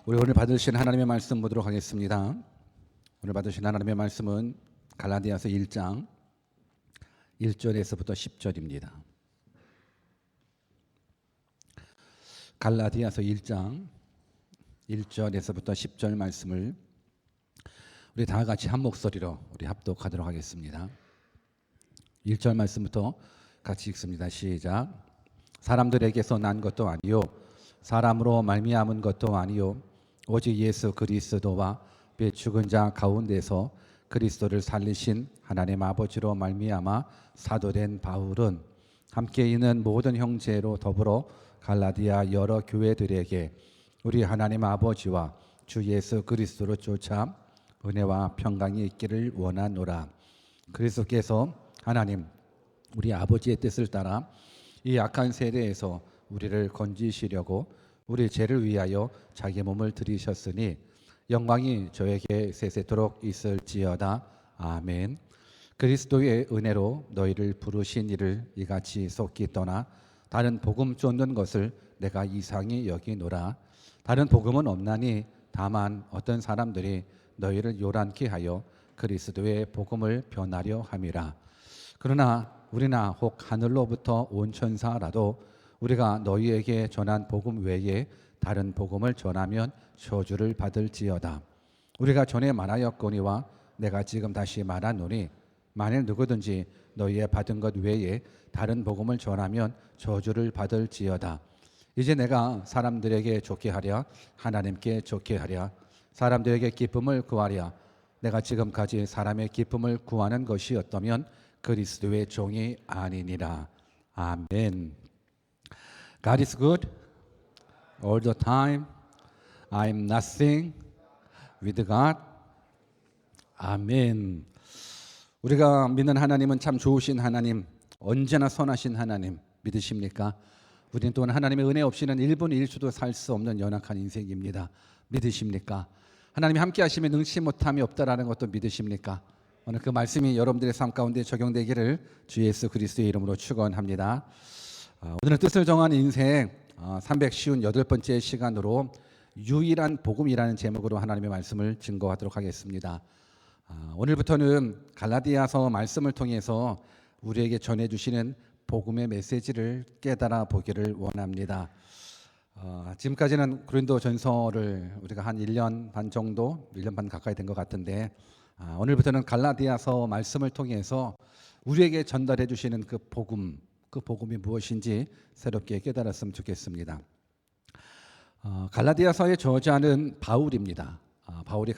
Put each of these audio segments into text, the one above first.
우리 오늘 받으신 하나님의 말씀 보도록 하겠습니다. 오늘 받으신 하나님의 말씀은 갈라디아서 1장 1절에서부터 10절입니다. 갈라디아서 1장 1절에서부터 10절 말씀을 우리 다 같이 한 목소리로 우리 합독하도록 하겠습니다. 1절 말씀부터 같이 읽습니다. 시작. 사람들에게서 난 것도 아니요 사람으로 말미암은 것도 아니요 오직 예수 그리스도와 배 죽은 자 가운데서 그리스도를 살리신 하나님 아버지로 말미암아 사도된 바울은 함께 있는 모든 형제로 더불어 갈라디아 여러 교회들에게 우리 하나님 아버지와 주 예수 그리스도로 쫓아 은혜와 평강이 있기를 원하노라. 그리스도께서 하나님 우리 아버지의 뜻을 따라 이 악한 세대에서 우리를 건지시려고 우리 죄를 위하여 자기 몸을 들이셨으니 영광이 저에게 세세토록 있을지어다. 아멘. 그리스도의 은혜로 너희를 부르신 이를 이같이 속히 떠나 다른 복음 쫓는 것을 내가 이상히 여기노라. 다른 복음은 없나니 다만 어떤 사람들이 너희를 요란케 하여 그리스도의 복음을 변하려 함이라. 그러나 우리나 혹 하늘로부터 온 천사라도 우리가 너희에게 전한 복음 외에 다른 복음을 전하면 저주를 받을지어다. 우리가 전에 말하였거니와 내가 지금 다시 말하노니 만일 누구든지 너희의 받은 것 외에 다른 복음을 전하면 저주를 받을지어다. 이제 내가 사람들에게 좋게 하랴 하나님께 좋게 하랴 사람들에게 기쁨을 구하랴 내가 지금까지 사람의 기쁨을 구하는 것이었다면 그리스도의 종이 아니니라. 아멘. God is good all the time. I am nothing with God. 아멘. 우리가 믿는 하나님은 참 좋으신 하나님, 언제나 선하신 하나님 믿으십니까? 우리는 또한 하나님의 은혜 없이는 1분 1초도 살 수 없는 연약한 인생입니다. 믿으십니까? 하나님이 함께 하시면 능치 못함이 없다라는 것도 믿으십니까? 오늘 그 말씀이 여러분들의 삶 가운데 적용되기를 주 예수 그리스도의 이름으로 축원합니다. 오늘은 뜻을 정한 인생 358번째 시간으로 유일한 복음이라는 제목으로 하나님의 말씀을 증거하도록 하겠습니다. 오늘부터는 갈라디아서 말씀을 통해서 우리에게 전해주시는 복음의 메시지를 깨달아 보기를 원합니다. 지금까지는 고린도 전서를 우리가 한 1년 반 정도, 1년 반 가까이 된 것 같은데 오늘부터는 갈라디아서 말씀을 통해서 우리에게 전달해 주시는 그 복음이 무엇인지 새롭게 깨달았으면 좋겠습니다. 갈라디아서의 저자는 바울입니다. 바울이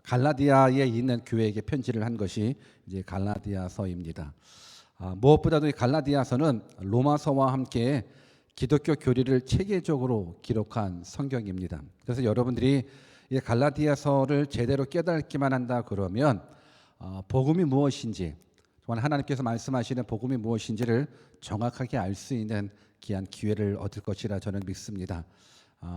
갈라디아에 있는 교회에게 편지를 한 것이 이제 갈라디아서입니다. 무엇보다도 이 갈라디아서는 로마서와 함께 기독교 교리를 체계적으로 기록한 성경입니다. 그래서 여러분들이 이 갈라디아서를 제대로 깨닫기만 한다 그러면 복음이 무엇인지 정말 하나님께서 말씀하시는 복음이 무엇인지를 정확하게 알 수 있는 귀한 기회를 얻을 것이라 저는 믿습니다.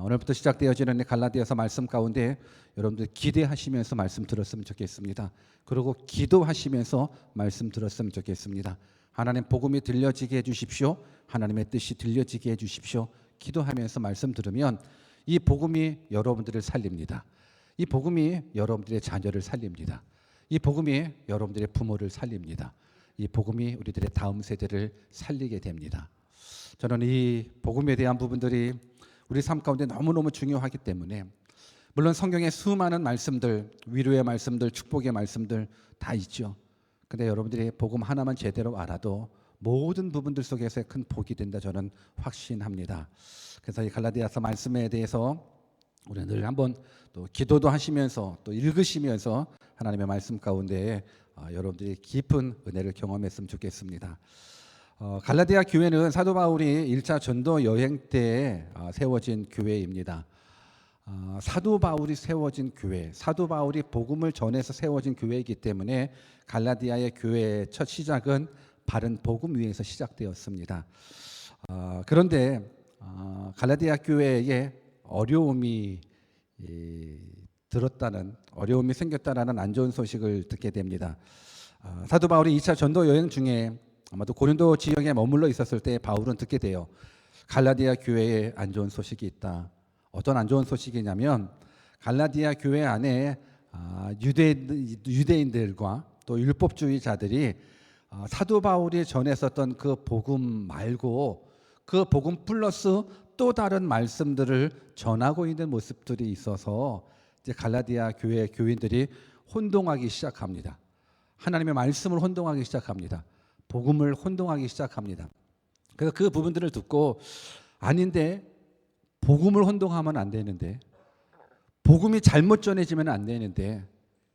오늘부터 시작되어지는 갈라디아서 말씀 가운데 여러분들 기대하시면서 말씀 들었으면 좋겠습니다. 그리고 기도하시면서 말씀 들었으면 좋겠습니다. 하나님 복음이 들려지게 해주십시오. 하나님의 뜻이 들려지게 해주십시오. 기도하면서 말씀 들으면 이 복음이 여러분들을 살립니다. 이 복음이 여러분들의 자녀를 살립니다. 이 복음이 여러분들의 부모를 살립니다. 이 복음이 우리들의 다음 세대를 살리게 됩니다. 저는 이 복음에 대한 부분들이 우리 삶 가운데 너무너무 중요하기 때문에 물론 성경에 수많은 말씀들, 위로의 말씀들, 축복의 말씀들 다 있죠. 근데 여러분들이 복음 하나만 제대로 알아도 모든 부분들 속에서 큰 복이 된다 저는 확신합니다. 그래서 이 갈라디아서 말씀에 대해서 우리 늘 한번 또 기도도 하시면서 또 읽으시면서 하나님의 말씀 가운데 여러분들이 깊은 은혜를 경험했으면 좋겠습니다. 갈라디아 교회는 사도 바울이 1차 전도 여행 때 세워진 교회입니다. 사도 바울이 세워진 교회, 사도 바울이 복음을 전해서 세워진 교회이기 때문에 갈라디아의 교회의 첫 시작은 바른 복음 위에서 시작되었습니다. 그런데 갈라디아 교회에 어려움이 생겼다라는 안 좋은 소식을 듣게 됩니다. 사도 바울이 2차 전도 여행 중에 아마도 고린도 지역에 머물러 있었을 때 바울은 듣게 돼요. 갈라디아 교회에 안 좋은 소식이 있다. 어떤 안 좋은 소식이냐면 갈라디아 교회 안에 유대인들과 또 율법주의자들이 사도 바울이 전했었던 그 복음 말고 그 복음 플러스 또 다른 말씀들을 전하고 있는 모습들이 있어서 이제 갈라디아 교회 교인들이 혼동하기 시작합니다. 하나님의 말씀을 혼동하기 시작합니다. 복음을 혼동하기 시작합니다. 그래서 그 부분들을 듣고 아닌데 복음을 혼동하면 안 되는데 복음이 잘못 전해지면 안 되는데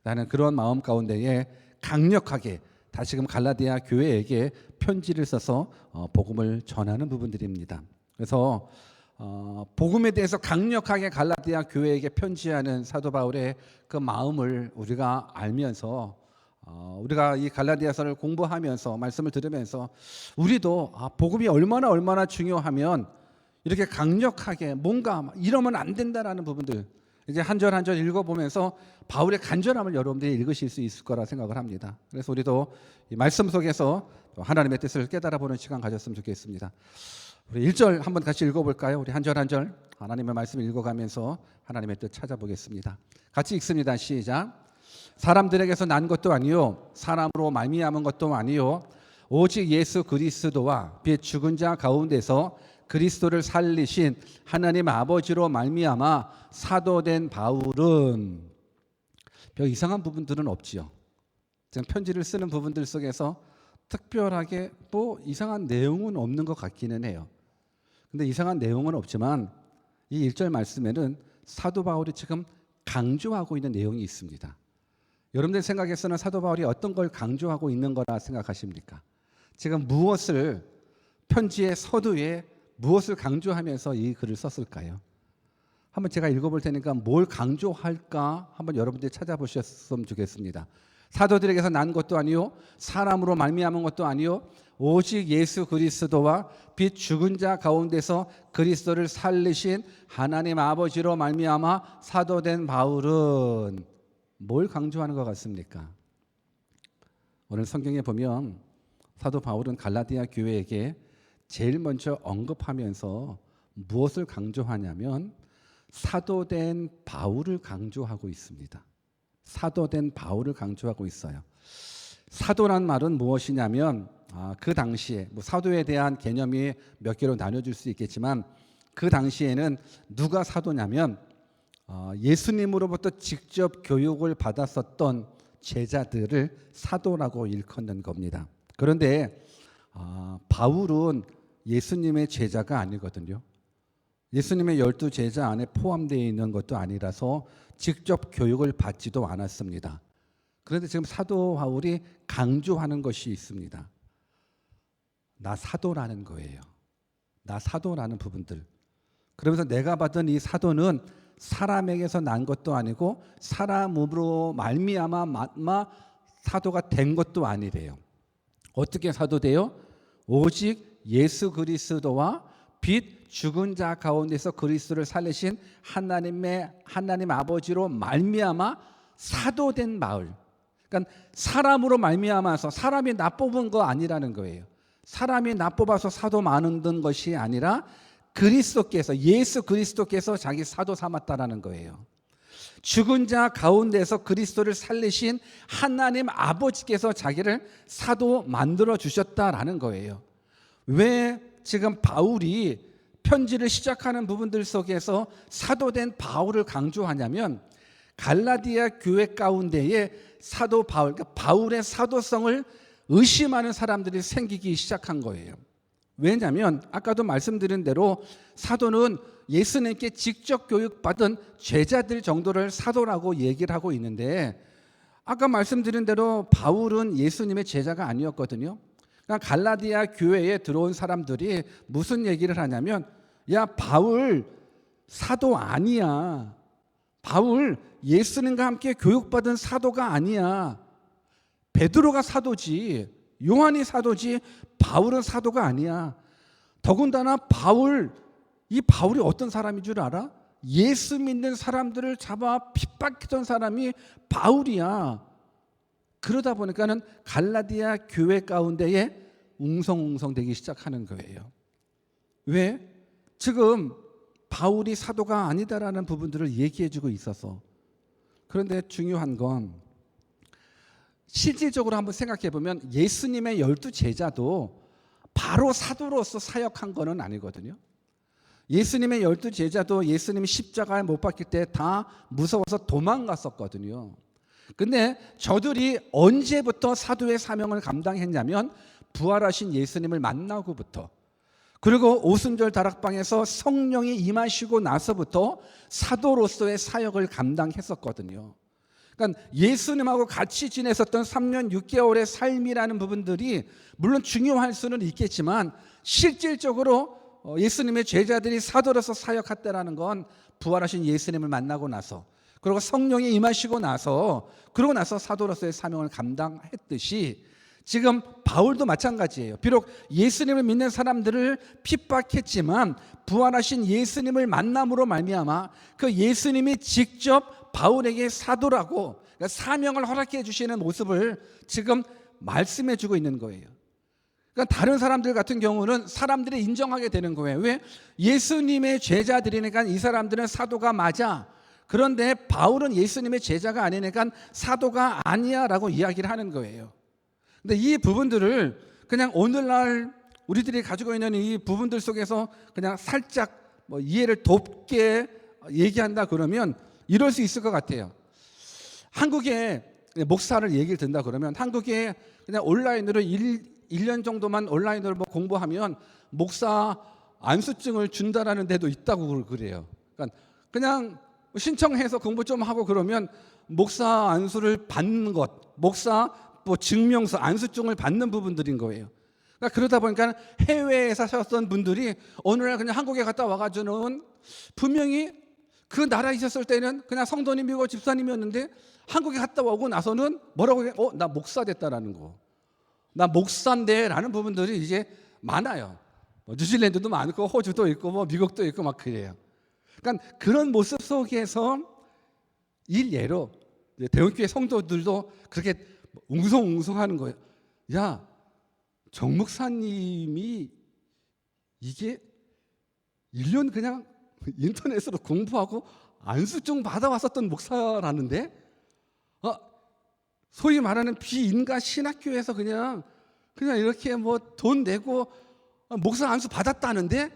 나는 그런 마음 가운데에 강력하게 다시금 갈라디아 교회에게 편지를 써서 복음을 전하는 부분들입니다. 그래서 복음에 대해서 강력하게 갈라디아 교회에게 편지하는 사도 바울의 그 마음을 우리가 알면서 우리가 이 갈라디아서를 공부하면서 말씀을 들으면서 우리도 복음이 얼마나 중요하면 이렇게 강력하게 뭔가 이러면 안 된다라는 부분들 이제 한 절 한 절 읽어보면서 바울의 간절함을 여러분들이 읽으실 수 있을 거라 생각을 합니다. 그래서 우리도 이 말씀 속에서 하나님의 뜻을 깨달아보는 시간 가졌으면 좋겠습니다. 우리 1절 한번 같이 읽어볼까요? 우리 한 절 한 절 하나님의 말씀 읽어가면서 하나님의 뜻 찾아보겠습니다. 같이 읽습니다. 시작. 사람들에게서 난 것도 아니요 사람으로 말미암은 것도 아니요 오직 예수 그리스도와 빛 죽은 자 가운데서 그리스도를 살리신 하나님 아버지로 말미암아 사도된 바울은 별 이상한 부분들은 없지요. 지금 편지를 쓰는 부분들 속에서 특별하게 뭐 이상한 내용은 없는 것 같기는 해요. 근데 이상한 내용은 없지만 이 1절 말씀에는 사도 바울이 지금 강조하고 있는 내용이 있습니다. 여러분들 생각에서는 사도 바울이 어떤 걸 강조하고 있는 거라 생각하십니까? 지금 무엇을 편지의 서두에 무엇을 강조하면서 이 글을 썼을까요? 한번 제가 읽어볼 테니까 뭘 강조할까 한번 여러분들이 찾아보셨으면 좋겠습니다. 사도들에게서 난 것도 아니요 사람으로 말미암은 것도 아니요 오직 예수 그리스도와 빛 죽은 자 가운데서 그리스도를 살리신 하나님 아버지로 말미암아 사도된 바울은 뭘 강조하는 것 같습니까? 오늘 성경에 보면 사도 바울은 갈라디아 교회에게 제일 먼저 언급하면서 무엇을 강조하냐면 사도된 바울을 강조하고 있습니다. 사도된 바울을 강조하고 있어요. 사도란 말은 무엇이냐면 그 당시에 뭐 사도에 대한 개념이 몇 개로 나눠질 수 있겠지만 그 당시에는 누가 사도냐면 예수님으로부터 직접 교육을 받았었던 제자들을 사도라고 일컫는 겁니다. 그런데 바울은 예수님의 제자가 아니거든요. 예수님의 12제자 안에 포함되어 있는 것도 아니라서 직접 교육을 받지도 않았습니다. 그런데 지금 사도 바울이 강조하는 것이 있습니다. 나 사도라는 거예요. 나 사도라는 부분들. 그러면서 내가 받은 이 사도는 사람에게서 난 것도 아니고 사람으로 말미암아 사도가 된 것도 아니래요. 어떻게 사도돼요? 오직 예수 그리스도와 빛 죽은 자 가운데서 그리스도를 살리신 하나님 아버지로 말미암아 사도된 바울. 그러니까 사람으로 말미암아서 사람이 나 뽑은 거 아니라는 거예요. 사람이 나 뽑아서 사도 만든 것이 아니라 그리스도께서 예수 그리스도께서 자기 사도 삼았다라는 거예요. 죽은 자 가운데서 그리스도를 살리신 하나님 아버지께서 자기를 사도 만들어 주셨다라는 거예요. 왜 지금 바울이 편지를 시작하는 부분들 속에서 사도된 바울을 강조하냐면 갈라디아 교회 가운데에 사도 바울, 그러니까 바울의 사도성을 의심하는 사람들이 생기기 시작한 거예요. 왜냐하면 아까도 말씀드린 대로 사도는 예수님께 직접 교육받은 제자들 정도를 사도라고 얘기를 하고 있는데 아까 말씀드린 대로 바울은 예수님의 제자가 아니었거든요. 그러니까 갈라디아 교회에 들어온 사람들이 무슨 얘기를 하냐면 야 바울 사도 아니야. 바울 예수님과 함께 교육받은 사도가 아니야. 베드로가 사도지 요한이 사도지 바울은 사도가 아니야. 더군다나 이 바울이 어떤 사람인 줄 알아? 예수 믿는 사람들을 잡아 핍박했던 사람이 바울이야. 그러다 보니까는 갈라디아 교회 가운데에 웅성웅성되기 시작하는 거예요. 왜? 지금 바울이 사도가 아니다라는 부분들을 얘기해주고 있어서. 그런데 중요한 건 실질적으로 한번 생각해 보면 예수님의 12 제자도 바로 사도로서 사역한 거는 아니거든요. 예수님의 12 제자도 예수님이 십자가에 못 박힐 때 다 무서워서 도망갔었거든요. 근데 저들이 언제부터 사도의 사명을 감당했냐면 부활하신 예수님을 만나고부터, 그리고 오순절 다락방에서 성령이 임하시고 나서부터 사도로서의 사역을 감당했었거든요. 그러니까 예수님하고 같이 지냈었던 3년 6개월의 삶이라는 부분들이 물론 중요할 수는 있겠지만 실질적으로 예수님의 제자들이 사도로서 사역했다라는 건 부활하신 예수님을 만나고 나서, 그리고 성령이 임하시고 나서, 그러고 나서 사도로서의 사명을 감당했듯이 지금 바울도 마찬가지예요. 비록 예수님을 믿는 사람들을 핍박했지만 부활하신 예수님을 만남으로 말미암아 그 예수님이 직접 바울에게 사도라고, 그러니까 사명을 허락해 주시는 모습을 지금 말씀해 주고 있는 거예요. 그러니까 다른 사람들 같은 경우는 사람들이 인정하게 되는 거예요. 왜? 예수님의 제자들이니까 이 사람들은 사도가 맞아. 그런데 바울은 예수님의 제자가 아니니까 사도가 아니야 라고 이야기를 하는 거예요. 근데 이 부분들을 그냥 오늘날 우리들이 가지고 있는 이 부분들 속에서 그냥 살짝 이해를 돕게 얘기한다 그러면 이럴 수 있을 것 같아요. 한국에 목사를 얘기를 듣는다 그러면 한국에 그냥 온라인으로 1년 정도만 온라인으로 공부하면 목사 안수증을 준다라는 데도 있다고 그래요. 그러니까 그냥 신청해서 공부 좀 하고 그러면 목사 안수를 받는 것, 목사 증명서, 안수증을 받는 부분들인 거예요. 그러니까 그러다 보니까 해외에 사셨던 분들이 어느 날 그냥 한국에 갔다 와가지고는 분명히 그 나라에 있었을 때는 그냥 성도님이고 집사님이었는데 한국에 갔다 오고 나서는 뭐라고 해? 나 목사 됐다라는 거. 나 목사인데 라는 부분들이 이제 많아요. 뉴질랜드도 많고 호주도 있고 미국도 있고 막 그래요. 그러니까 그런 모습 속에서 일례로 대원교회 성도들도 그렇게 웅성웅성하는 거예요. 야, 정 목사님이 이게 1년 그냥 인터넷으로 공부하고 안수증 받아왔었던 목사라는데, 소위 말하는 비인가 신학교에서 그냥 이렇게 돈 내고 목사 안수 받았다는데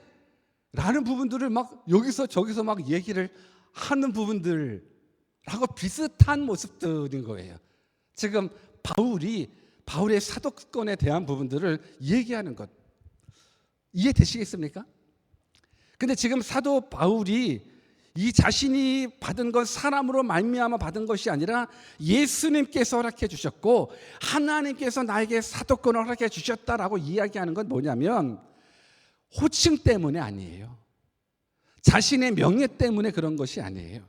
라는 부분들을 막 여기서 저기서 막 얘기를 하는 부분들하고 비슷한 모습들인 거예요. 지금 바울의 사도권에 대한 부분들을 얘기하는 것 이해되시겠습니까? 근데 지금 사도 바울이 이 자신이 받은 건 사람으로 말미암아 받은 것이 아니라 예수님께서 허락해 주셨고 하나님께서 나에게 사도권을 허락해 주셨다라고 이야기하는 건 뭐냐면 호칭 때문에 아니에요. 자신의 명예 때문에 그런 것이 아니에요.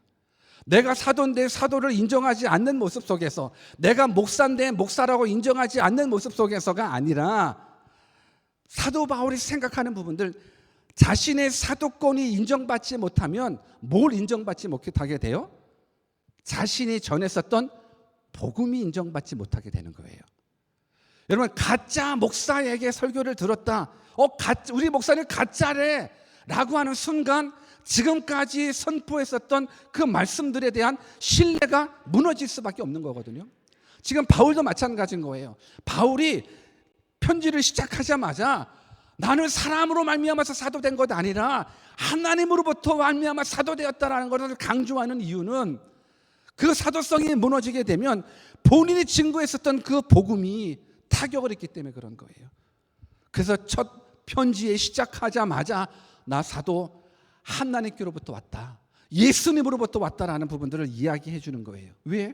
내가 사도인데 사도를 인정하지 않는 모습 속에서, 내가 목사인데 목사라고 인정하지 않는 모습 속에서가 아니라 사도 바울이 생각하는 부분들, 자신의 사도권이 인정받지 못하면 뭘 인정받지 못하게 돼요? 자신이 전했었던 복음이 인정받지 못하게 되는 거예요. 여러분, 가짜 목사에게 설교를 들었다. 우리 목사님 가짜래 라고 하는 순간 지금까지 선포했었던 그 말씀들에 대한 신뢰가 무너질 수밖에 없는 거거든요. 지금 바울도 마찬가지인 거예요. 바울이 편지를 시작하자마자 나는 사람으로 말미암아서 사도된 것 아니라 하나님으로부터 말미암아 사도되었다라는 것을 강조하는 이유는 그 사도성이 무너지게 되면 본인이 증거했었던 그 복음이 타격을 했기 때문에 그런 거예요. 그래서 첫 편지에 시작하자마자 나 사도 하나님께로부터 왔다, 예수님으로부터 왔다라는 부분들을 이야기해 주는 거예요. 왜?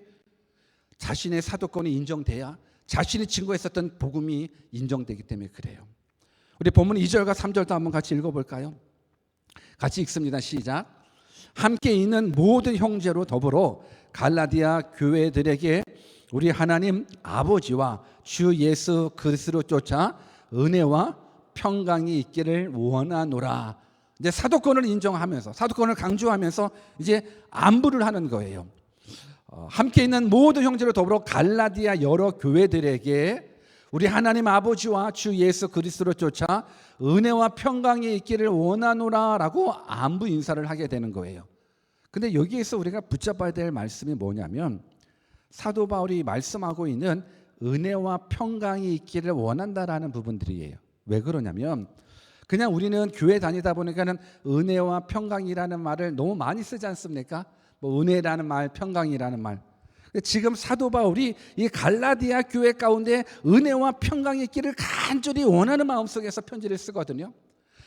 자신의 사도권이 인정돼야 자신이 증거했었던 복음이 인정되기 때문에 그래요. 우리 본문 2절과 3절도 한번 같이 읽어볼까요? 같이 읽습니다. 시작. 함께 있는 모든 형제로 더불어 갈라디아 교회들에게 우리 하나님 아버지와 주 예수 그리스도로 쫓아 은혜와 평강이 있기를 원하노라. 이제 사도권을 인정하면서, 사도권을 강조하면서 이제 안부를 하는 거예요. 함께 있는 모든 형제로 더불어 갈라디아 여러 교회들에게 우리 하나님 아버지와 주 예수 그리스도를 쫓아 은혜와 평강이 있기를 원하노라라고 안부 인사를 하게 되는 거예요. 근데 여기에서 우리가 붙잡아야 될 말씀이 뭐냐면 사도 바울이 말씀하고 있는 은혜와 평강이 있기를 원한다라는 부분들이에요. 왜 그러냐면 그냥 우리는 교회 다니다 보니까는 은혜와 평강이라는 말을 너무 많이 쓰지 않습니까? 뭐 은혜라는 말, 평강이라는 말. 지금 사도 바울이 이 갈라디아 교회 가운데 은혜와 평강이 있기를 간절히 원하는 마음속에서 편지를 쓰거든요.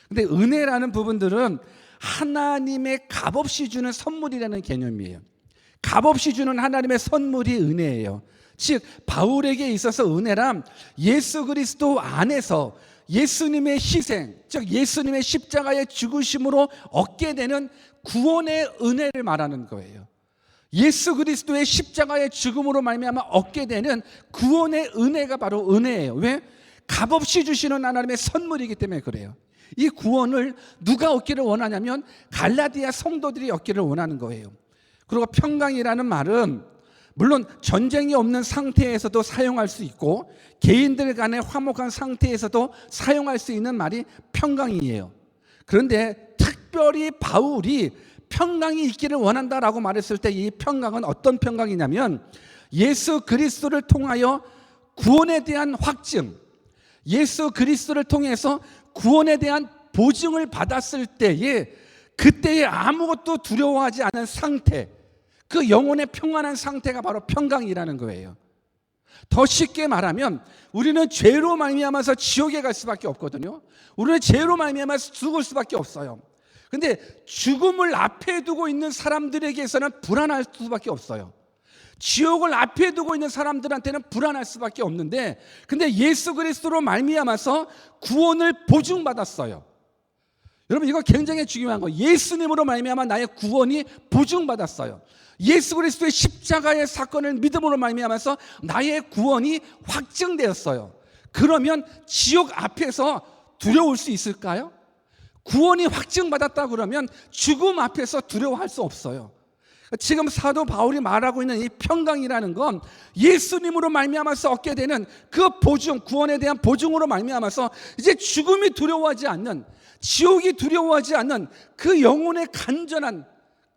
근데 은혜라는 부분들은 하나님의 값없이 주는 선물이라는 개념이에요. 값없이 주는 하나님의 선물이 은혜예요. 즉 바울에게 있어서 은혜란 예수 그리스도 안에서 예수님의 희생, 즉 예수님의 십자가의 죽으심으로 얻게 되는 구원의 은혜를 말하는 거예요. 예수 그리스도의 십자가의 죽음으로 말미암아 얻게 되는 구원의 은혜가 바로 은혜예요. 왜? 값없이 주시는 하나님의 선물이기 때문에 그래요. 이 구원을 누가 얻기를 원하냐면 갈라디아 성도들이 얻기를 원하는 거예요. 그리고 평강이라는 말은 물론 전쟁이 없는 상태에서도 사용할 수 있고 개인들 간의 화목한 상태에서도 사용할 수 있는 말이 평강이에요. 그런데 특별히 바울이 평강이 있기를 원한다라고 말했을 때 이 평강은 어떤 평강이냐면 예수 그리스도를 통하여 구원에 대한 확증, 예수 그리스도를 통해서 구원에 대한 보증을 받았을 때에 그때에 아무것도 두려워하지 않은 상태, 그 영혼의 평안한 상태가 바로 평강이라는 거예요. 더 쉽게 말하면 우리는 죄로 말미암아서 지옥에 갈 수밖에 없거든요. 우리는 죄로 말미암아서 죽을 수밖에 없어요. 근데 죽음을 앞에 두고 있는 사람들에게서는 불안할 수밖에 없어요. 지옥을 앞에 두고 있는 사람들한테는 불안할 수밖에 없는데 근데 예수 그리스도로 말미암아서 구원을 보증받았어요. 여러분 이거 굉장히 중요한 거예요. 예수님으로 말미암아 나의 구원이 보증받았어요. 예수 그리스도의 십자가의 사건을 믿음으로 말미암아서 나의 구원이 확증되었어요. 그러면 지옥 앞에서 두려울 수 있을까요? 구원이 확증받았다 그러면 죽음 앞에서 두려워할 수 없어요. 지금 사도 바울이 말하고 있는 이 평강이라는 건 예수님으로 말미암아서 얻게 되는 그 보증, 구원에 대한 보증으로 말미암아서 이제 죽음이 두려워하지 않는, 지옥이 두려워하지 않는 그 영혼의 간절한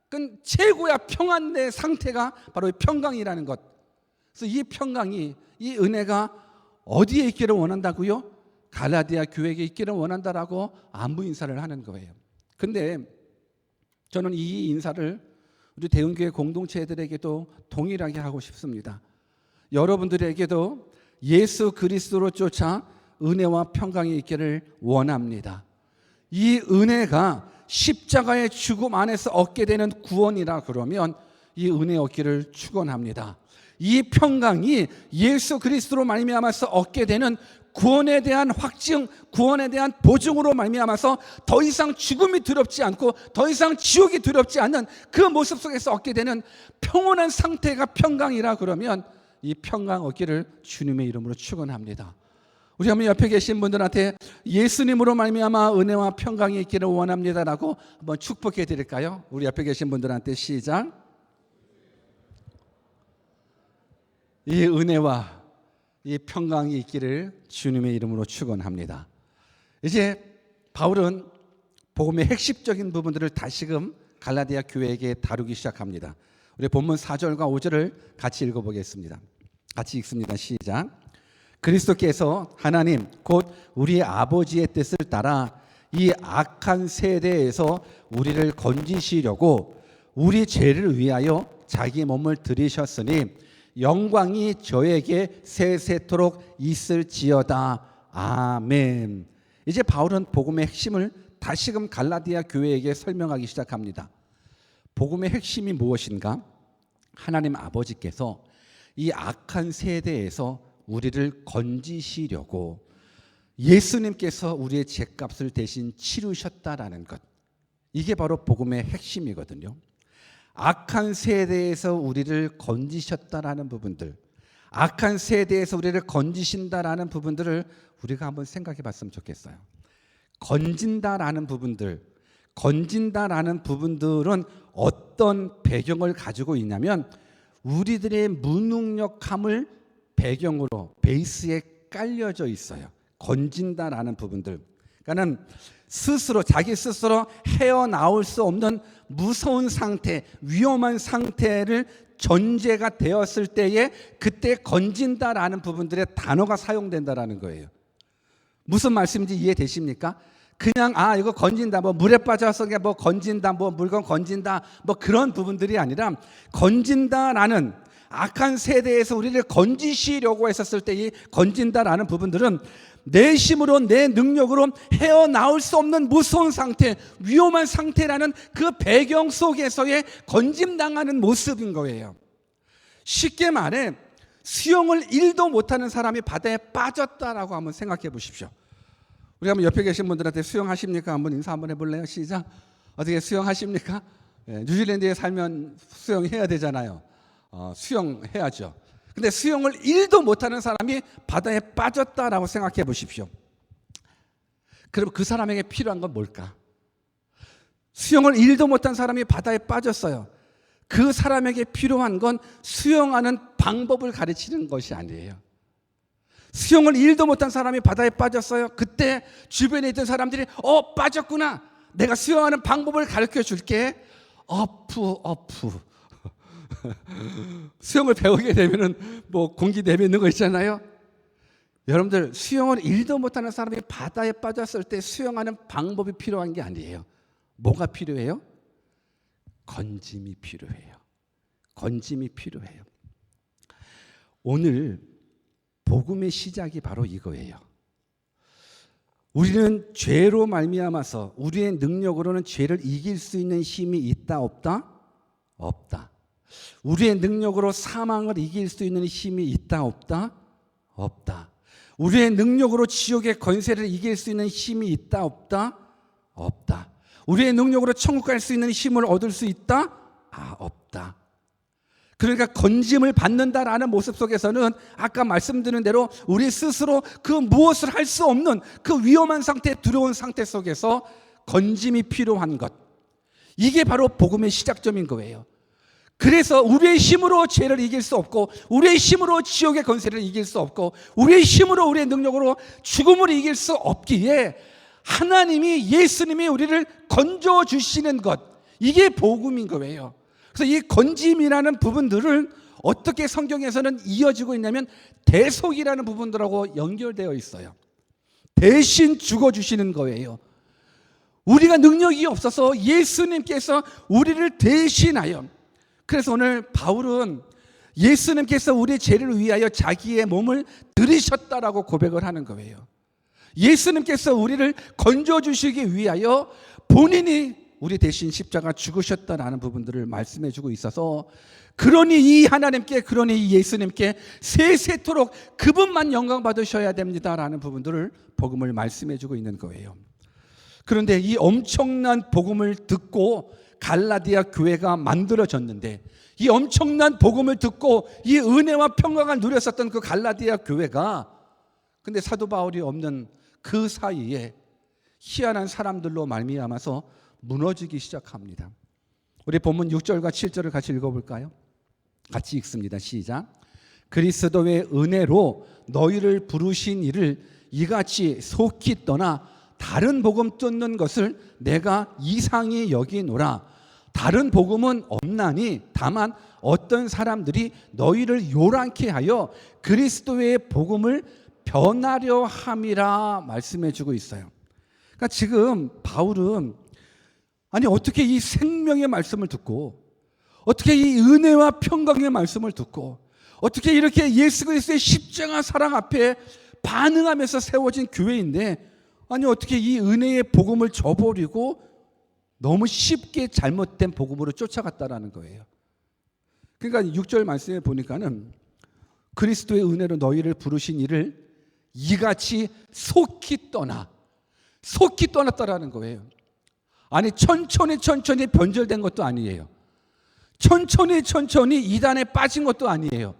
그 최고야 평안의 상태가 바로 평강이라는 것. 그래서 이 평강이, 이 은혜가 어디에 있기를 원한다고요? 갈라디아 교회에 있기를 원한다라고 안부 인사를 하는 거예요. 근데 저는 이 인사를 우리 대운교회 공동체들에게도 동일하게 하고 싶습니다. 여러분들에게도 예수 그리스도로 쫓아 은혜와 평강이 있기를 원합니다. 이 은혜가 십자가의 죽음 안에서 얻게 되는 구원이라 그러면 이 은혜 얻기를 축원합니다. 이 평강이 예수 그리스도로 말미암아서 얻게 되는 구원에 대한 확증, 구원에 대한 보증으로 말미암아서 더 이상 죽음이 두렵지 않고 더 이상 지옥이 두렵지 않는 그 모습 속에서 얻게 되는 평온한 상태가 평강이라 그러면 이 평강 얻기를 주님의 이름으로 축원합니다. 우리 한번 옆에 계신 분들한테 예수님으로 말미암아 은혜와 평강이 있기를 원합니다라고 한번 축복해 드릴까요? 우리 옆에 계신 분들한테 시작. 이 은혜와 이 평강이 있기를 주님의 이름으로 축원합니다. 이제 바울은 복음의 핵심적인 부분들을 다시금 갈라디아 교회에게 다루기 시작합니다. 우리 본문 4절과 5절을 같이 읽어보겠습니다. 같이 읽습니다. 시작. 그리스도께서 하나님 곧 우리 아버지의 뜻을 따라 이 악한 세대에서 우리를 건지시려고 우리 죄를 위하여 자기 몸을 들이셨으니 영광이 저에게 세세토록 있을지어다. 아멘. 이제 바울은 복음의 핵심을 다시금 갈라디아 교회에게 설명하기 시작합니다. 복음의 핵심이 무엇인가? 하나님 아버지께서 이 악한 세대에서 우리를 건지시려고 예수님께서 우리의 죄값을 대신 치르셨다라는 것. 이게 바로 복음의 핵심이거든요. 악한 세대에서 우리를 건지셨다라는 부분들, 악한 세대에서 우리를 건지신다라는 부분들을 우리가 한번 생각해 봤으면 좋겠어요. 건진다라는 부분들, 건진다라는 부분들은 어떤 배경을 가지고 있냐면 우리들의 무능력함을 배경으로 베이스에 깔려져 있어요. 건진다라는 부분들. 그러니까는 스스로 자기 스스로 헤어나올 수 없는 무서운 상태, 위험한 상태를 전제가 되었을 때에 그때 건진다라는 부분들의 단어가 사용된다라는 거예요. 무슨 말씀인지 이해되십니까? 그냥 이거 건진다, 뭐 물에 빠져서 뭐 건진다, 뭐 물건 건진다, 뭐 그런 부분들이 아니라 건진다라는 악한 세대에서 우리를 건지시려고 했었을 때 이 건진다라는 부분들은 내 힘으로 내 능력으로 헤어나올 수 없는 무서운 상태, 위험한 상태라는 그 배경 속에서의 건짐당하는 모습인 거예요. 쉽게 말해 수영을 1도 못하는 사람이 바다에 빠졌다라고 한번 생각해 보십시오. 우리 한번 옆에 계신 분들한테 수영하십니까? 한번 인사 한번 해볼래요? 시작. 어떻게 수영하십니까? 뉴질랜드에 살면 수영해야 되잖아요. 수영해야죠. 근데 수영을 1도 못하는 사람이 바다에 빠졌다라고 생각해 보십시오. 그럼 그 사람에게 필요한 건 뭘까? 수영을 1도 못한 사람이 바다에 빠졌어요. 그 사람에게 필요한 건 수영하는 방법을 가르치는 것이 아니에요. 수영을 1도 못한 사람이 바다에 빠졌어요. 그때 주변에 있던 사람들이 빠졌구나. 내가 수영하는 방법을 가르쳐 줄게. 어프. 수영을 배우게 되면은 뭐 공기 내뱉는 거 있잖아요. 여러분들 수영을 1도 못하는 사람이 바다에 빠졌을 때 수영하는 방법이 필요한 게 아니에요. 뭐가 필요해요? 건짐이 필요해요. 건짐이 필요해요. 오늘 복음의 시작이 바로 이거예요. 우리는 죄로 말미암아서 우리의 능력으로는 죄를 이길 수 있는 힘이 있다 없다? 없다. 우리의 능력으로 사망을 이길 수 있는 힘이 있다 없다? 없다. 우리의 능력으로 지옥의 권세를 이길 수 있는 힘이 있다 없다? 없다. 우리의 능력으로 천국 갈 수 있는 힘을 얻을 수 있다? 없다. 그러니까 건짐을 받는다라는 모습 속에서는 아까 말씀드린 대로 우리 스스로 그 무엇을 할 수 없는 그 위험한 상태, 두려운 상태 속에서 건짐이 필요한 것. 이게 바로 복음의 시작점인 거예요. 그래서 우리의 힘으로 죄를 이길 수 없고, 우리의 힘으로 지옥의 권세를 이길 수 없고, 우리의 힘으로 우리의 능력으로 죽음을 이길 수 없기에 하나님이, 예수님이 우리를 건져주시는 것, 이게 복음인 거예요. 그래서 이 건짐이라는 부분들을 어떻게 성경에서는 이어지고 있냐면 대속이라는 부분들하고 연결되어 있어요. 대신 죽어주시는 거예요. 우리가 능력이 없어서 예수님께서 우리를 대신하여, 그래서 오늘 바울은 예수님께서 우리의 죄를 위하여 자기의 몸을 들이셨다라고 고백을 하는 거예요. 예수님께서 우리를 건져주시기 위하여 본인이 우리 대신 십자가 죽으셨다라는 부분들을 말씀해 주고 있어서, 그러니 이 하나님께, 그러니 이 예수님께 세세토록 그분만 영광 받으셔야 됩니다라는 부분들을 복음을 말씀해 주고 있는 거예요. 그런데 이 엄청난 복음을 듣고 갈라디아 교회가 만들어졌는데, 이 엄청난 복음을 듣고 이 은혜와 평강을 누렸었던 그 갈라디아 교회가, 근데 사도 바울이 없는 그 사이에 희한한 사람들로 말미암아서 무너지기 시작합니다. 우리 본문 6절과 7절을 같이 읽어볼까요? 같이 읽습니다. 시작. 그리스도의 은혜로 너희를 부르신 이를 이같이 속히 떠나 다른 복음 쫓는 것을 내가 이상히 여기노라. 다른 복음은 없나니 다만 어떤 사람들이 너희를 요란케 하여 그리스도의 복음을 변하려 함이라 말씀해 주고 있어요. 그러니까 지금 바울은 어떻게 이 생명의 말씀을 듣고, 어떻게 이 은혜와 평강의 말씀을 듣고, 어떻게 이렇게 예수 그리스도의 십자가 사랑 앞에 반응하면서 세워진 교회인데, 어떻게 이 은혜의 복음을 저버리고 너무 쉽게 잘못된 복음으로 쫓아갔다라는 거예요. 그러니까 6절 말씀에 보니까는 그리스도의 은혜로 너희를 부르신 이를 이같이 속히 떠났다라는 거예요. 천천히 변절된 것도 아니에요. 천천히 이단에 빠진 것도 아니에요.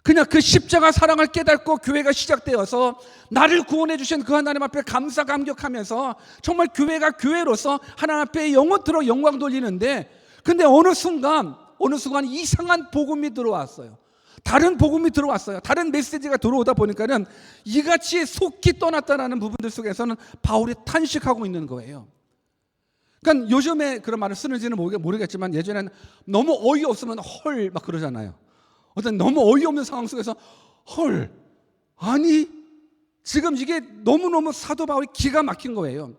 그냥 그 십자가 사랑을 깨닫고 교회가 시작되어서 나를 구원해 주신 그 하나님 앞에 감사 감격하면서 정말 교회가 교회로서 하나님 앞에 영원토록 영광 돌리는데, 근데 어느 순간 이상한 복음이 들어왔어요. 다른 복음이 들어왔어요. 다른 메시지가 들어오다 보니까는 이같이 속기 떠났다라는 부분들 속에서는 바울이 탄식하고 있는 거예요. 그러니까 요즘에 그런 말을 쓰는지는 모르겠지만 예전에는 너무 어이없으면 헐 막 그러잖아요. 어떤 너무 어이없는 상황 속에서 헐, 아니 지금 이게 너무너무 사도 바울이 기가 막힌 거예요.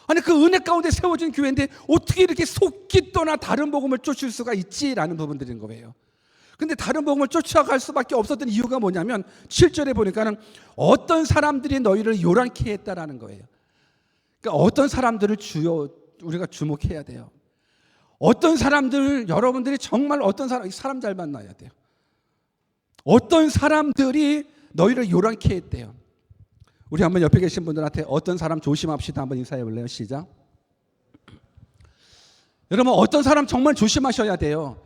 아니 그 은혜 가운데 세워진 교회인데 어떻게 이렇게 속기 떠나 다른 복음을 쫓을 수가 있지라는 부분들인 거예요. 근데 다른 복음을 쫓아갈 수밖에 없었던 이유가 뭐냐면 7절에 보니까는 어떤 사람들이 너희를 요란케 했다라는 거예요. 그러니까 어떤 사람들을 우리가 주목해야 돼요. 어떤 사람들, 여러분들이 정말 어떤 사람 잘 만나야 돼요. 어떤 사람들이 너희를 요란케 했대요. 우리 한번 옆에 계신 분들한테 어떤 사람 조심합시다 한번 인사해 볼래요? 시작. 여러분 어떤 사람 정말 조심하셔야 돼요.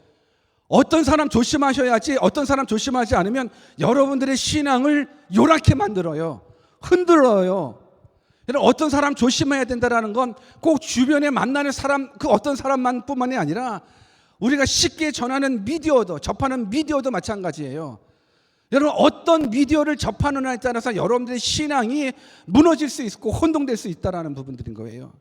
어떤 사람 조심하셔야지 어떤 사람 조심하지 않으면 여러분들의 신앙을 요란케 만들어요. 흔들어요. 여러분 어떤 사람 조심해야 된다는 건 꼭 주변에 만나는 사람 그 어떤 사람만 뿐만이 아니라 우리가 쉽게 전하는 접하는 미디어도 마찬가지예요. 여러분 어떤 미디어를 접하느냐에 따라서 여러분들의 신앙이 무너질 수 있고 혼동될 수 있다는 부분들인 거예요.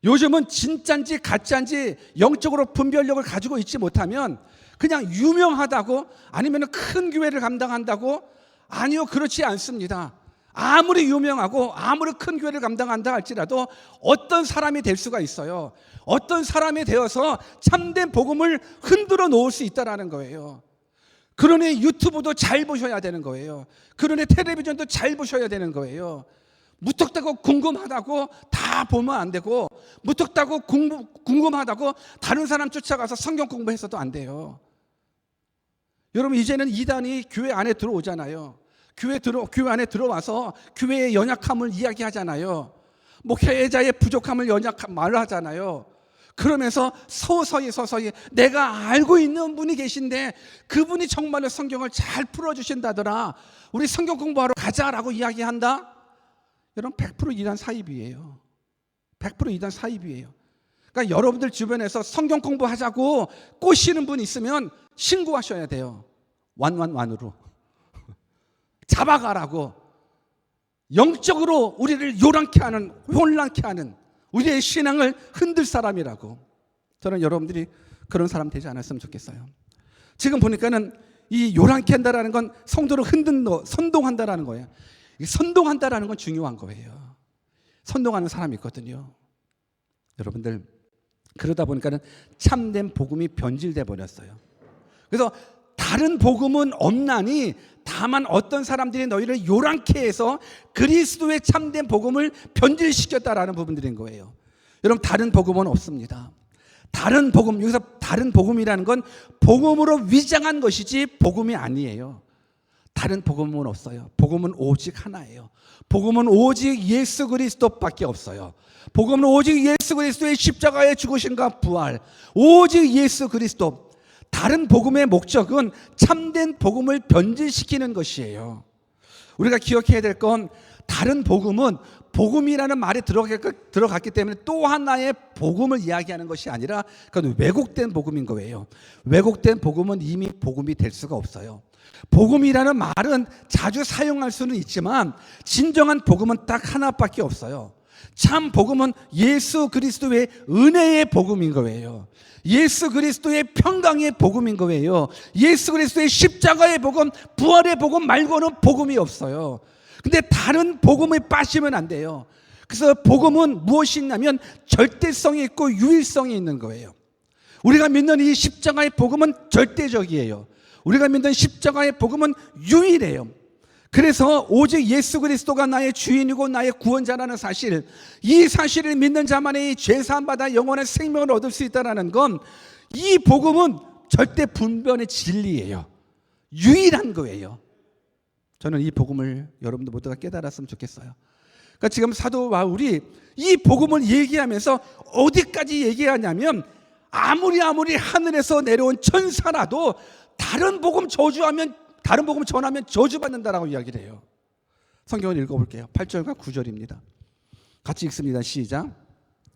요즘은 진짜인지 가짜인지 영적으로 분별력을 가지고 있지 못하면 그냥 유명하다고 아니면 큰 교회를 감당한다고 아니요 그렇지 않습니다. 아무리 유명하고 아무리 큰 교회를 감당한다 할지라도 어떤 사람이 될 수가 있어요. 어떤 사람이 되어서 참된 복음을 흔들어 놓을 수 있다는 거예요. 그러니 유튜브도 잘 보셔야 되는 거예요. 그러니 텔레비전도 잘 보셔야 되는 거예요. 무턱대고 궁금하다고 다 보면 안 되고 무턱대고 궁금하다고 다른 사람 쫓아가서 성경 공부해서도 안 돼요. 여러분 이제는 이단이 교회 안에 들어오잖아요. 교회 안에 들어와서 교회의 연약함을 이야기하잖아요. 목회자의 부족함을 말을 하잖아요. 그러면서 서서히 내가 알고 있는 분이 계신데 그분이 정말로 성경을 잘 풀어주신다더라. 우리 성경 공부하러 가자라고 이야기한다. 여러분 100% 이단 사입이에요. 100% 이단 사입이에요. 그러니까 여러분들 주변에서 성경 공부하자고 꼬시는 분 있으면 신고하셔야 돼요. 완으로 잡아가라고. 영적으로 우리를 요란케 하는 혼란케 하는 우리의 신앙을 흔들 사람이라고. 저는 여러분들이 그런 사람 되지 않았으면 좋겠어요. 지금 보니까는 이 요란케 한다라는 건 성도를 선동한다라는 거예요. 선동한다라는 건 중요한 거예요. 선동하는 사람이 있거든요. 여러분들 그러다 보니까는 참된 복음이 변질돼 버렸어요. 그래서 다른 복음은 없나니 다만 어떤 사람들이 너희를 요란케 해서 그리스도의 참된 복음을 변질시켰다라는 부분들인 거예요. 여러분 다른 복음은 없습니다. 다른 복음, 여기서 다른 복음이라는 건 복음으로 위장한 것이지 복음이 아니에요. 다른 복음은 없어요. 복음은 오직 하나예요. 복음은 오직 예수 그리스도밖에 없어요. 복음은 오직 예수 그리스도의 십자가의 죽으심과 부활, 오직 예수 그리스도. 다른 복음의 목적은 참된 복음을 변질시키는 것이에요. 우리가 기억해야 될 건 다른 복음은 복음이라는 말이 들어갔기 때문에 또 하나의 복음을 이야기하는 것이 아니라 그건 왜곡된 복음인 거예요. 왜곡된 복음은 이미 복음이 될 수가 없어요. 복음이라는 말은 자주 사용할 수는 있지만 진정한 복음은 딱 하나밖에 없어요. 참 복음은 예수 그리스도의 은혜의 복음인 거예요. 예수 그리스도의 평강의 복음인 거예요. 예수 그리스도의 십자가의 복음, 부활의 복음 말고는 복음이 없어요. 근데 다른 복음에 빠지면 안 돼요. 그래서 복음은 무엇이 있냐면 절대성이 있고 유일성이 있는 거예요. 우리가 믿는 이 십자가의 복음은 절대적이에요. 우리가 믿는 십자가의 복음은 유일해요. 그래서 오직 예수 그리스도가 나의 주인이고 나의 구원자라는 사실, 이 사실을 믿는 자만이 죄사함받아 영원한 생명을 얻을 수 있다는 건 이 복음은 절대 분변의 진리예요. 유일한 거예요. 저는 이 복음을 여러분들 모두가 깨달았으면 좋겠어요. 그러니까 지금 사도 바울이 이 복음을 얘기하면서 어디까지 얘기하냐면 아무리 하늘에서 내려온 천사라도 다른 복음 전하면 저주받는다라고 이야기를 해요. 성경을 읽어볼게요. 8절과 9절입니다. 같이 읽습니다. 시작.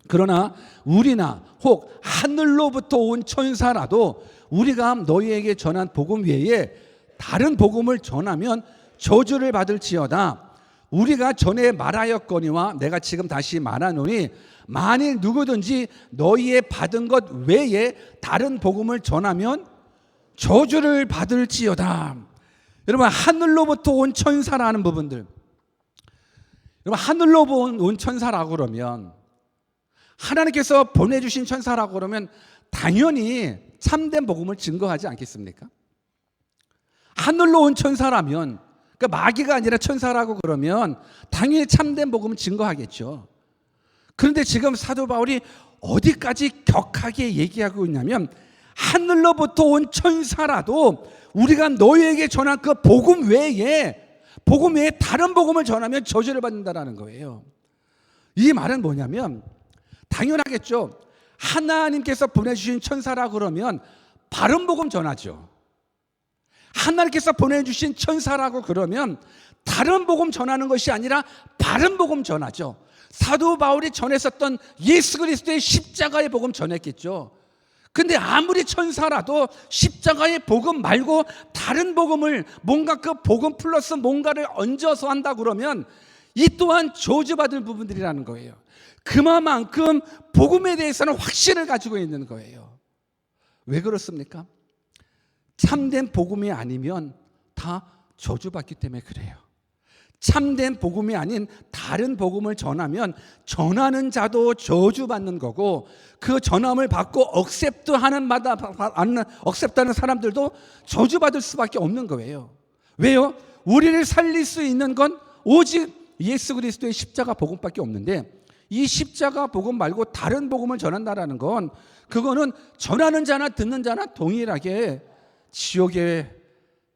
그러나 우리나 혹 하늘로부터 온 천사라도 우리가 너희에게 전한 복음 외에 다른 복음을 전하면 저주를 받을지어다. 우리가 전에 말하였거니와 내가 지금 다시 말하노니 만일 누구든지 너희의 받은 것 외에 다른 복음을 전하면 저주를 받을지어다. 여러분, 하늘로부터 온 천사라는 부분들, 여러분, 하늘로 온 천사라고 그러면, 하나님께서 보내주신 천사라고 그러면 당연히 참된 복음을 증거하지 않겠습니까? 하늘로 온 천사라면, 그러니까 마귀가 아니라 천사라고 그러면 당연히 참된 복음을 증거하겠죠. 그런데 지금 사도 바울이 어디까지 격하게 얘기하고 있냐면, 하늘로부터 온 천사라도 우리가 너희에게 전한 그 복음 외에 다른 복음을 전하면 저주를 받는다라는 거예요. 이 말은 뭐냐면, 당연하겠죠. 하나님께서 보내주신 천사라고 그러면 바른 복음 전하죠. 하나님께서 보내주신 천사라고 그러면 다른 복음 전하는 것이 아니라 바른 복음 전하죠. 사도 바울이 전했었던 예수 그리스도의 십자가의 복음 전했겠죠. 근데 아무리 천사라도 십자가의 복음 말고 다른 복음을, 뭔가 그 복음 플러스 뭔가를 얹어서 한다 그러면 이 또한 저주받을 부분들이라는 거예요. 그만큼 복음에 대해서는 확신을 가지고 있는 거예요. 왜 그렇습니까? 참된 복음이 아니면 다 저주받기 때문에 그래요. 참된 복음이 아닌 다른 복음을 전하면 전하는 자도 저주받는 거고, 그 전함을 받고 억셉트하는 사람들도 저주받을 수밖에 없는 거예요. 왜요? 우리를 살릴 수 있는 건 오직 예수 그리스도의 십자가 복음밖에 없는데, 이 십자가 복음 말고 다른 복음을 전한다라는 건, 그거는 전하는 자나 듣는 자나 동일하게 지옥의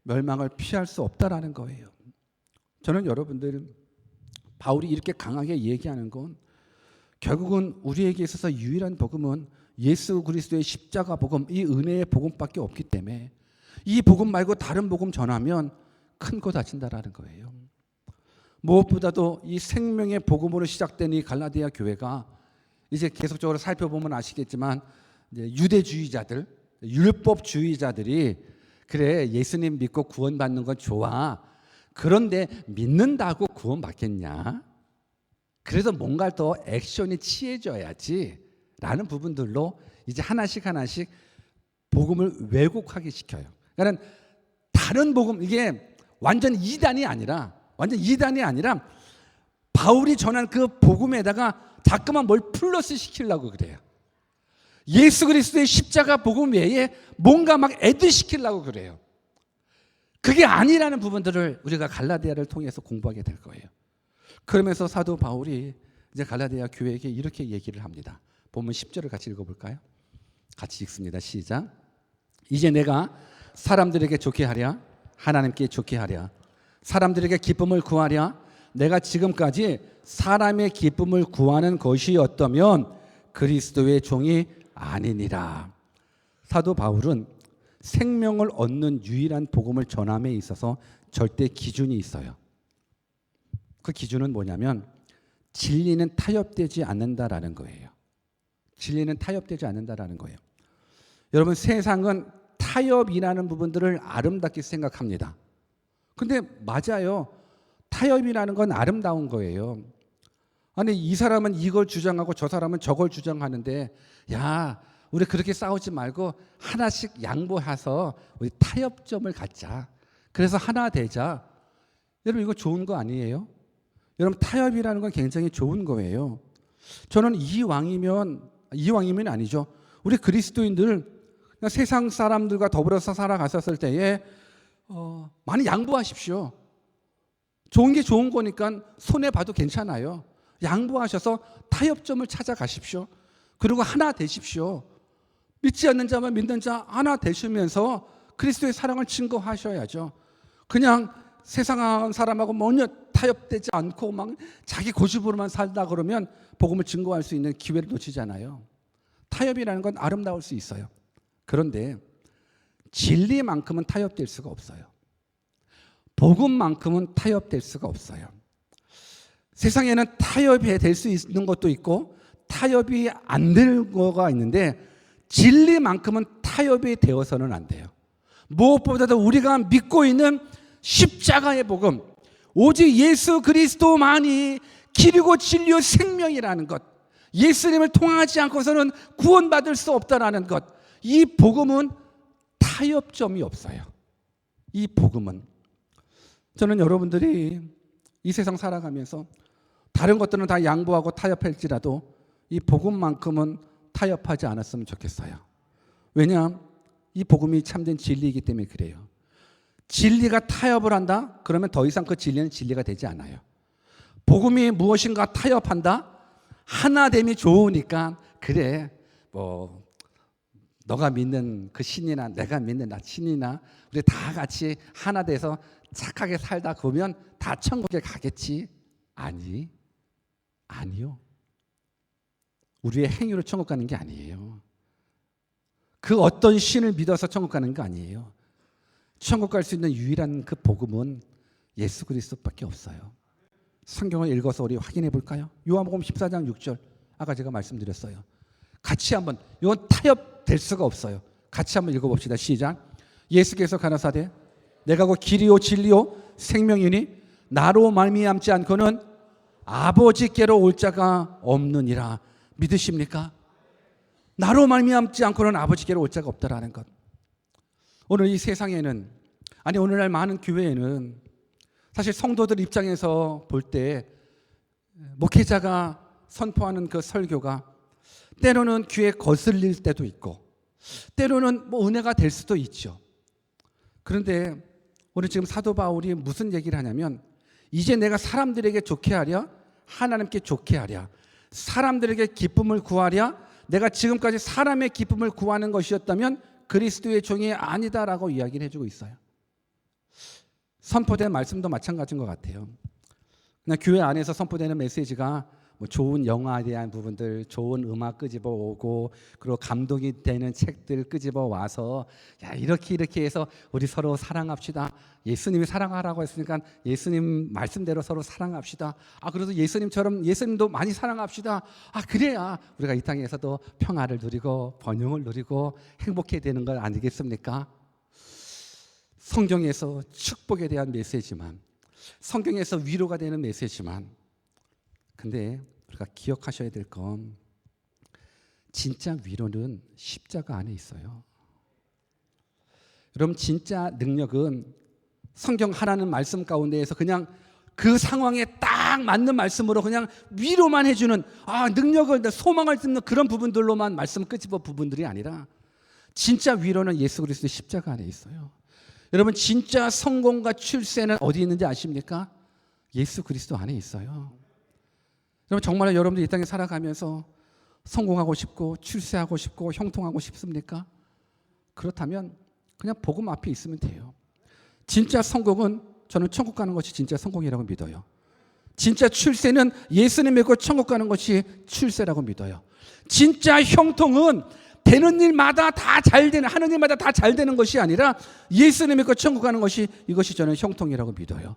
멸망을 피할 수 없다라는 거예요. 저는 여러분들, 바울이 이렇게 강하게 얘기하는 건 결국은 우리에게 있어서 유일한 복음은 예수 그리스도의 십자가 복음, 이 은혜의 복음밖에 없기 때문에 이 복음 말고 다른 복음 전하면 큰 거 다친다라는 거예요. 무엇보다도 이 생명의 복음으로 시작된 이 갈라디아 교회가 이제 계속적으로 살펴보면 아시겠지만, 이제 유대주의자들, 율법주의자들이, 그래 예수님 믿고 구원받는 건 좋아, 그런데 믿는다고 구원받겠냐? 그래서 뭔가 더 액션이 취해져야지 라는 부분들로 이제 하나씩 복음을 왜곡하게 시켜요. 그러니까 다른 복음, 이게 완전 이단이 아니라 바울이 전한 그 복음에다가 자꾸만 뭘 플러스 시키려고 그래요. 예수 그리스도의 십자가 복음 외에 뭔가 막 애드 시키려고 그래요. 그게 아니라는 부분들을 우리가 갈라디아를 통해서 공부하게 될 거예요. 그러면서 사도 바울이 이제 갈라디아 교회에게 이렇게 얘기를 합니다. 본문 10절을 같이 읽어볼까요? 같이 읽습니다. 시작. 이제 내가 사람들에게 좋게 하랴, 하나님께 좋게 하랴, 사람들에게 기쁨을 구하랴, 내가 지금까지 사람의 기쁨을 구하는 것이었다면 그리스도의 종이 아니니라. 사도 바울은 생명을 얻는 유일한 복음을 전함에 있어서 절대 기준이 있어요. 그 기준은 뭐냐면 진리는 타협되지 않는다라는 거예요. 진리는 타협되지 않는다라는 거예요. 여러분, 세상은 타협이라는 부분들을 아름답게 생각합니다. 근데 맞아요. 타협이라는 건 아름다운 거예요. 아니, 이 사람은 이걸 주장하고 저 사람은 저걸 주장하는데, 야, 우리 그렇게 싸우지 말고 하나씩 양보해서 우리 타협점을 갖자. 그래서 하나 되자. 여러분, 이거 좋은 거 아니에요? 여러분, 타협이라는 건 굉장히 좋은 거예요. 저는 이왕이면 아니죠. 우리 그리스도인들 그냥 세상 사람들과 더불어서 살아갔었을 때에 많이 양보하십시오. 좋은 게 좋은 거니까 손해봐도 괜찮아요. 양보하셔서 타협점을 찾아가십시오. 그리고 하나 되십시오. 믿지 않는 자와 믿는 자 하나 되시면서 그리스도의 사랑을 증거하셔야죠. 그냥 세상 사람하고 전혀 타협되지 않고 막 자기 고집으로만 살다 그러면 복음을 증거할 수 있는 기회를 놓치잖아요. 타협이라는 건 아름다울 수 있어요. 그런데 진리만큼은 타협될 수가 없어요. 복음만큼은 타협될 수가 없어요. 세상에는 타협이 될 수 있는 것도 있고 타협이 안 될 거가 있는데 진리만큼은 타협이 되어서는 안 돼요. 무엇보다도 우리가 믿고 있는 십자가의 복음, 오직 예수 그리스도만이 길이고 진리요 생명이라는 것, 예수님을 통하지 않고서는 구원받을 수 없다라는 것, 이 복음은 타협점이 없어요. 이 복음은, 저는 여러분들이 이 세상 살아가면서 다른 것들은 다 양보하고 타협할지라도 이 복음만큼은 타협하지 않았으면 좋겠어요. 왜냐? 이 복음이 참된 진리이기 때문에 그래요. 진리가 타협을 한다? 그러면 더 이상 그 진리는 진리가 되지 않아요. 복음이 무엇인가 타협한다? 하나됨이 좋으니까, 그래, 뭐 너가 믿는 그 신이나 내가 믿는 나 신이나 우리 다 같이 하나 돼서 착하게 살다 보면 다 천국에 가겠지. 아니요. 우리의 행위로 천국 가는 게 아니에요. 그 어떤 신을 믿어서 천국 가는 거 아니에요. 천국 갈 수 있는 유일한 그 복음은 예수 그리스도밖에 없어요. 성경을 읽어서 우리 확인해 볼까요? 요한복음 14장 6절, 아까 제가 말씀드렸어요. 같이 한번, 이건 타협될 수가 없어요. 같이 한번 읽어봅시다. 시작. 예수께서 가라사대 내가 곧 길이요 진리요 생명이니 나로 말미암지 않고는 아버지께로 올 자가 없느니라. 믿으십니까? 나로 말미암지 않고는 아버지께로 올 자가 없다라는 것. 오늘 이 세상에는, 아니 오늘날 많은 교회에는 사실 성도들 입장에서 볼 때 목회자가 선포하는 그 설교가 때로는 귀에 거슬릴 때도 있고 때로는 뭐 은혜가 될 수도 있죠. 그런데 오늘 지금 사도 바울이 무슨 얘기를 하냐면, 이제 내가 사람들에게 좋게 하랴 하나님께 좋게 하랴, 사람들에게 기쁨을 구하랴, 내가 지금까지 사람의 기쁨을 구하는 것이었다면 그리스도의 종이 아니다라고 이야기를 해주고 있어요. 선포된 말씀도 마찬가지인 것 같아요. 그냥 교회 안에서 선포되는 메시지가 뭐 좋은 영화에 대한 부분들, 좋은 음악 끄집어 오고, 그리고 감동이 되는 책들 끄집어 와서, 야 이렇게 해서 우리 서로 사랑합시다. 예수님이 사랑하라고 했으니까 예수님 말씀대로 서로 사랑합시다. 그래도 예수님처럼 예수님도 많이 사랑합시다. 그래야 우리가 이 땅에서도 평화를 누리고 번영을 누리고 행복해야 되는 것 아니겠습니까? 성경에서 축복에 대한 메시지만, 성경에서 위로가 되는 메시지만, 근데 우리가 기억하셔야 될 건 진짜 위로는 십자가 안에 있어요. 여러분, 진짜 능력은 성경 하라는 말씀 가운데에서 그냥 그 상황에 딱 맞는 말씀으로 그냥 위로만 해주는, 능력을, 소망을 듣는 그런 부분들로만 말씀 끄집어 부분들이 아니라, 진짜 위로는 예수 그리스도의 십자가 안에 있어요. 여러분, 진짜 성공과 출세는 어디 있는지 아십니까? 예수 그리스도 안에 있어요. 여러분, 정말 여러분들 이 땅에 살아가면서 성공하고 싶고 출세하고 싶고 형통하고 싶습니까? 그렇다면 그냥 복음 앞에 있으면 돼요. 진짜 성공은, 저는 천국 가는 것이 진짜 성공이라고 믿어요. 진짜 출세는 예수님 믿고 천국 가는 것이 출세라고 믿어요. 진짜 형통은 되는 일마다 다 잘 되는, 하는 일마다 다 잘 되는 것이 아니라 예수님 믿고 천국 가는 것이, 이것이 저는 형통이라고 믿어요.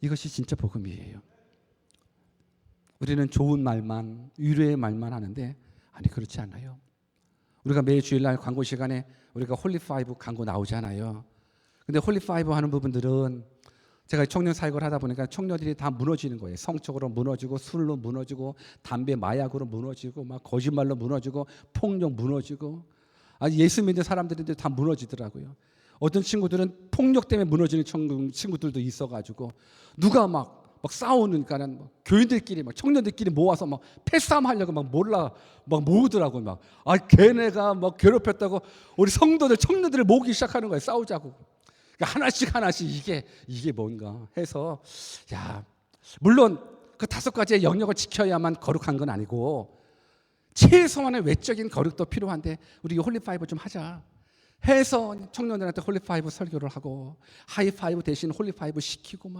이것이 진짜 복음이에요. 우리는 좋은 말만, 위로의 말만 하는데, 아니 그렇지 않아요. 우리가 매일 주일날 광고 시간에 우리가 홀리5 광고 나오잖아요. 근데 홀리5 하는 부분들은 제가 청년 사역을 하다 보니까 청년들이 다 무너지는 거예요. 성적으로 무너지고, 술로 무너지고, 담배 마약으로 무너지고, 막 거짓말로 무너지고, 폭력 무너지고, 예수 믿는 사람들인데 다 무너지더라고요. 어떤 친구들은 폭력 때문에 무너지는 친구들도 있어가지고, 누가 막 싸우니까는 교인들끼리, 청년들끼리 모아서 패싸움 하려고 모으더라고. 걔네가 괴롭혔다고 우리 성도들, 청년들을 모으기 시작하는 거예요. 싸우자고. 하나씩 이게 뭔가 해서, 물론 그 5가지의 영역을 지켜야만 거룩한 건 아니고 최소한의 외적인 거룩도 필요한데, 우리 홀리5 좀 하자 해서 청년들한테 홀리5 설교를 하고 하이파이브 대신 홀리5 시키고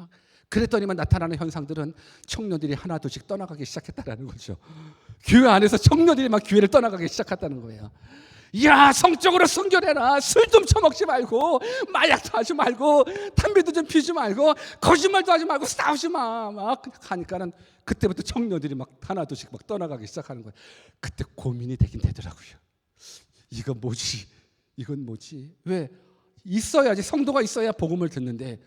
그랬더니만 나타나는 현상들은 청년들이 하나둘씩 떠나가기 시작했다는 거죠. 교회 안에서 청년들이 교회를 떠나가기 시작했다는 거예요. 성적으로 순결해라. 술 좀 처먹지 말고, 마약도 하지 말고, 담배도 좀 피지 말고, 거짓말도 하지 말고, 싸우지 마. 하니까는 그때부터 청년들이 하나둘씩 떠나가기 시작하는 거예요. 그때 고민이 되긴 되더라고요. 이거 뭐지? 이건 뭐지? 왜? 있어야지, 성도가 있어야 복음을 듣는데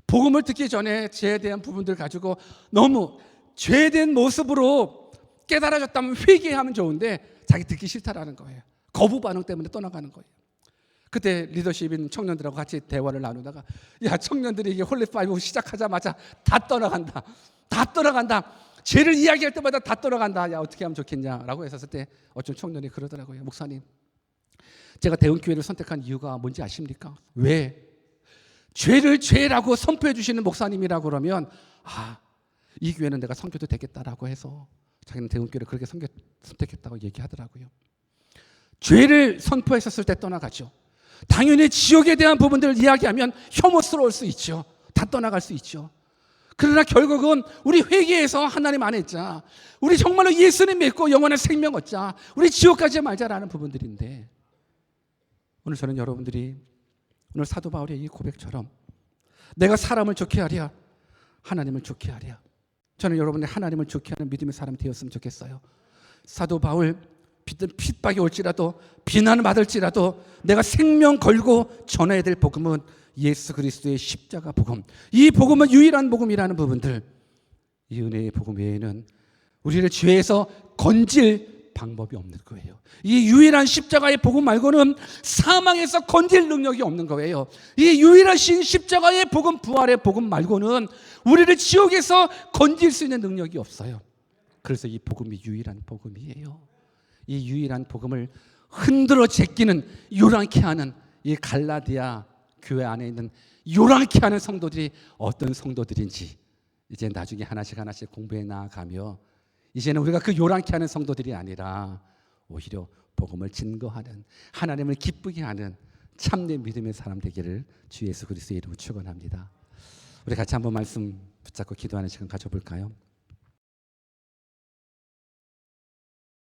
복음을 듣기 전에 죄에 대한 부분들 가지고 너무 죄된 모습으로 깨달아졌다면 회개하면 좋은데 자기 듣기 싫다라는 거예요. 거부 반응 때문에 떠나가는 거예요. 그때 리더십인 청년들하고 같이 대화를 나누다가 야, 청년들이 이게 홀리5 시작하자마자 다 떠나간다. 다 떠나간다. 죄를 이야기할 때마다 다 떠나간다. 야, 어떻게 하면 좋겠냐라고 했었을 때 어떤 청년이 그러더라고요. 목사님, 제가 대원교회를 선택한 이유가 뭔지 아십니까? 왜? 죄를 죄라고 선포해 주시는 목사님이라고 그러면 이 교회는 내가 선교도 되겠다라고 해서 자기는 대원교회를 그렇게 선택했다고 얘기하더라고요. 죄를 선포했었을 때 떠나가죠. 당연히 지옥에 대한 부분들을 이야기하면 혐오스러울 수 있죠. 다 떠나갈 수 있죠. 그러나 결국은 우리 회개해서 하나님 안에 있자, 우리 정말로 예수님 믿고 영원한 생명 얻자, 우리 지옥 가지 말자라는 부분들인데, 오늘 저는 여러분들이 오늘 사도 바울의 이 고백처럼 내가 사람을 좋게 하랴, 하나님을 좋게 하랴, 저는 여러분이 하나님을 좋게 하는 믿음의 사람이 되었으면 좋겠어요. 사도 바울 핍박이 올지라도 비난을 받을지라도 내가 생명 걸고 전해야 될 복음은 예수 그리스도의 십자가 복음, 이 복음은 유일한 복음이라는 부분들, 이 은혜의 복음 외에는 우리를 죄에서 건질 방법이 없는 거예요. 이 유일한 십자가의 복음 말고는 사망에서 건질 능력이 없는 거예요. 이 유일하신 십자가의 복음, 부활의 복음 말고는 우리를 지옥에서 건질 수 있는 능력이 없어요. 그래서 이 복음이 유일한 복음이에요. 이 유일한 복음을 흔들어 제끼는, 요란케 하는 이 갈라디아 교회 안에 있는 요란케 하는 성도들이 어떤 성도들인지 이제 나중에 하나씩 하나씩 공부해 나아가며, 이제는 우리가 그 요란케 하는 성도들이 아니라 오히려 복음을 증거하는, 하나님을 기쁘게 하는 참된 믿음의 사람 되기를 주 예수 그리스도의 이름으로 축원합니다. 우리 같이 한번 말씀 붙잡고 기도하는 시간 가져볼까요?